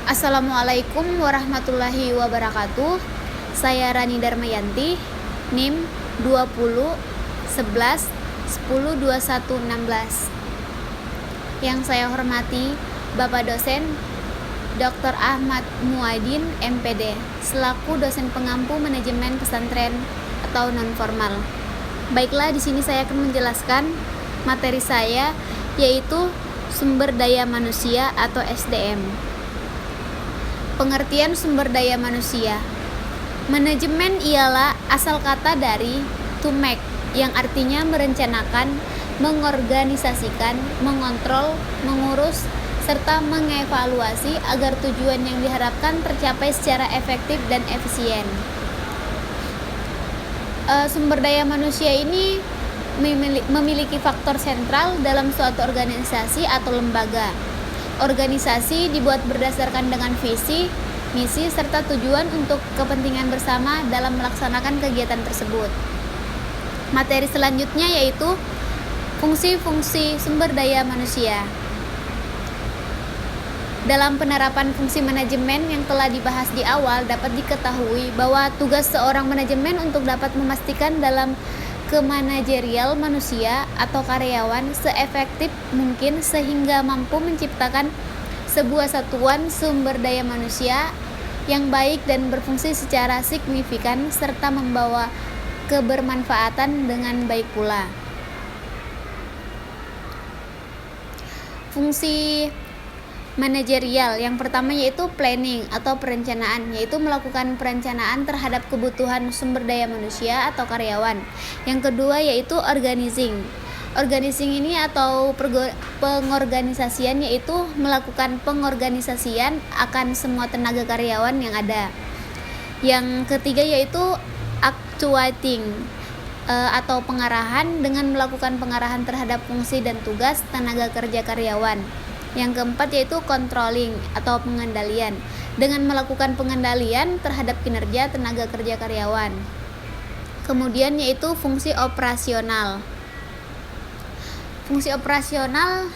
Assalamualaikum warahmatullahi wabarakatuh. Saya Rani Darmayanti, NIM 20 11 10 21 16. Yang saya hormati Bapak dosen Dr. Ahmad Muadin, MPD, selaku dosen pengampu manajemen pesantren atau non formal. Baiklah, di sini saya akan menjelaskan materi saya, yaitu sumber daya manusia atau SDM. Pengertian sumber daya manusia. Manajemen ialah asal kata dari to make, yang artinya merencanakan, mengorganisasikan, mengontrol, mengurus, serta mengevaluasi agar tujuan yang diharapkan tercapai secara efektif dan efisien. Sumber daya manusia ini memiliki faktor sentral dalam suatu organisasi atau lembaga. Organisasi dibuat berdasarkan dengan visi, misi, serta tujuan untuk kepentingan bersama dalam melaksanakan kegiatan tersebut. Materi selanjutnya yaitu fungsi-fungsi sumber daya manusia. Dalam penerapan fungsi manajemen yang telah dibahas di awal, dapat diketahui bahwa tugas seorang manajemen untuk dapat memastikan dalam kemanajerial manusia atau karyawan seefektif mungkin sehingga mampu menciptakan sebuah satuan sumber daya manusia yang baik dan berfungsi secara signifikan serta membawa kebermanfaatan dengan baik pula. Fungsi manajerial yang pertama yaitu planning atau perencanaan, yaitu melakukan perencanaan terhadap kebutuhan sumber daya manusia atau karyawan. Yang kedua yaitu organizing. Organizing ini atau pengorganisasian, yaitu melakukan pengorganisasian akan semua tenaga karyawan yang ada. Yang ketiga yaitu actuating atau pengarahan, dengan melakukan pengarahan terhadap fungsi dan tugas tenaga kerja karyawan. Yang keempat yaitu controlling atau pengendalian, dengan melakukan pengendalian terhadap kinerja tenaga kerja karyawan. Kemudian yaitu fungsi operasional. Fungsi operasional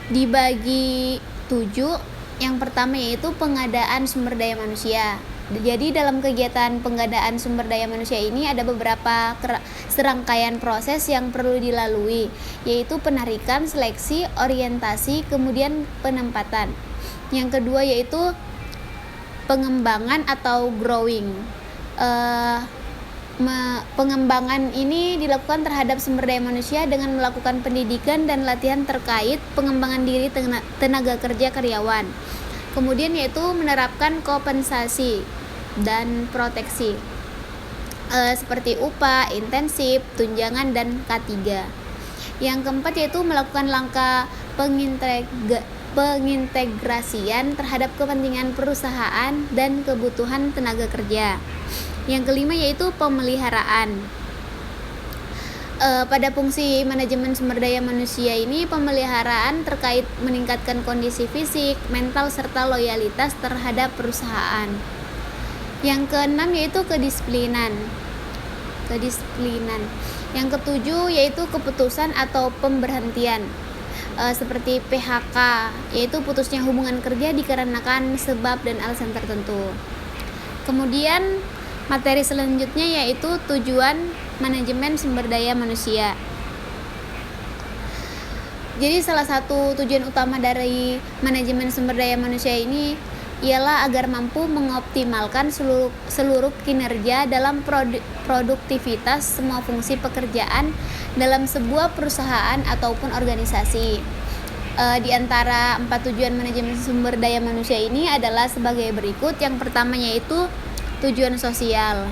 dibagi 7. Yang pertama yaitu pengadaan sumber daya manusia. Jadi dalam kegiatan pengadaan sumber daya manusia ini ada beberapa serangkaian proses yang perlu dilalui, yaitu penarikan, seleksi, orientasi, kemudian penempatan. Yang kedua yaitu pengembangan atau growing. Pengembangan ini dilakukan terhadap sumber daya manusia dengan melakukan pendidikan dan latihan terkait pengembangan diri tenaga kerja karyawan. Kemudian yaitu menerapkan kompensasi dan proteksi seperti upah, intensif, tunjangan, dan K3. Yang keempat yaitu melakukan langkah pengintegrasian terhadap kepentingan perusahaan dan kebutuhan tenaga kerja. Yang kelima yaitu pemeliharaan. Pada fungsi manajemen sumber daya manusia ini, pemeliharaan terkait meningkatkan kondisi fisik, mental, serta loyalitas terhadap perusahaan. Yang keenam yaitu kedisiplinan. Yang ketujuh yaitu keputusan atau pemberhentian, seperti PHK, yaitu putusnya hubungan kerja dikarenakan sebab dan alasan tertentu. Kemudian materi selanjutnya yaitu tujuan manajemen sumber daya manusia. Jadi salah satu tujuan utama dari manajemen sumber daya manusia ini ialah agar mampu mengoptimalkan seluruh kinerja dalam produktivitas semua fungsi pekerjaan dalam sebuah perusahaan ataupun organisasi. Di antara 4 tujuan manajemen sumber daya manusia ini adalah sebagai berikut. Yang pertama yaitu tujuan sosial.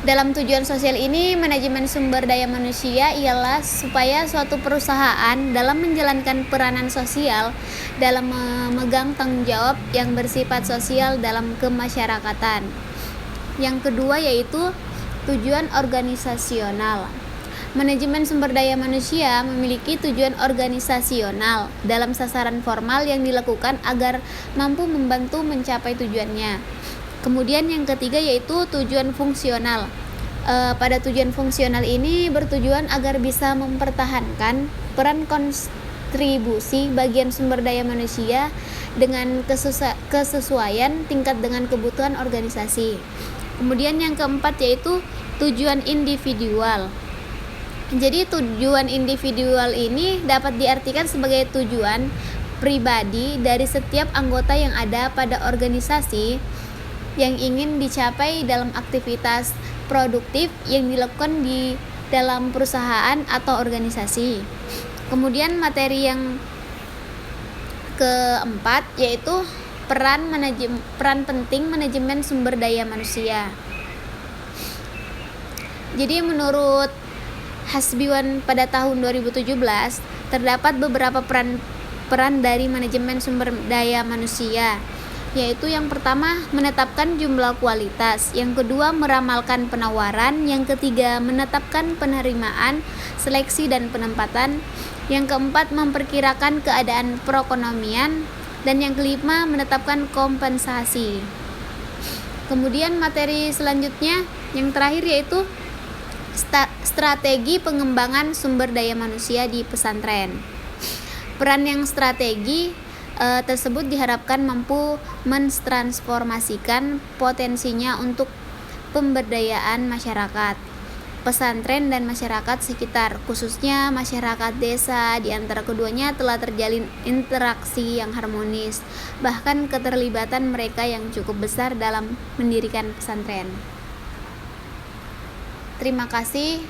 Dalam tujuan sosial ini, manajemen sumber daya manusia ialah supaya suatu perusahaan dalam menjalankan peranan sosial dalam memegang tanggung jawab yang bersifat sosial dalam kemasyarakatan. Yang kedua yaitu tujuan organisasional. Manajemen sumber daya manusia memiliki tujuan organisasional dalam sasaran formal yang dilakukan agar mampu membantu mencapai tujuannya. Kemudian yang ketiga yaitu tujuan fungsional. Pada tujuan fungsional ini bertujuan agar bisa mempertahankan peran distribusi bagian sumber daya manusia dengan kesesuaian tingkat dengan kebutuhan organisasi. Kemudian yang keempat yaitu tujuan individual. Jadi tujuan individual ini dapat diartikan sebagai tujuan pribadi dari setiap anggota yang ada pada organisasi yang ingin dicapai dalam aktivitas produktif yang dilakukan di dalam perusahaan atau organisasi. Kemudian materi yang keempat yaitu peran penting manajemen sumber daya manusia. Jadi menurut Hasbiwan pada tahun 2017 terdapat beberapa peran dari manajemen sumber daya manusia, yaitu yang pertama menetapkan jumlah kualitas, yang kedua meramalkan penawaran, yang ketiga menetapkan penerimaan, seleksi dan penempatan, yang keempat memperkirakan keadaan perekonomian, dan yang kelima menetapkan kompensasi. Kemudian materi selanjutnya yang terakhir yaitu strategi pengembangan sumber daya manusia di pesantren. Peran yang strategi tersebut diharapkan mampu mentransformasikan potensinya untuk pemberdayaan masyarakat, pesantren dan masyarakat sekitar, khususnya masyarakat desa. Di antara keduanya telah terjalin interaksi yang harmonis, bahkan keterlibatan mereka yang cukup besar dalam mendirikan pesantren. Terima kasih.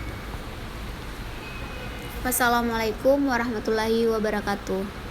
Wassalamualaikum warahmatullahi wabarakatuh.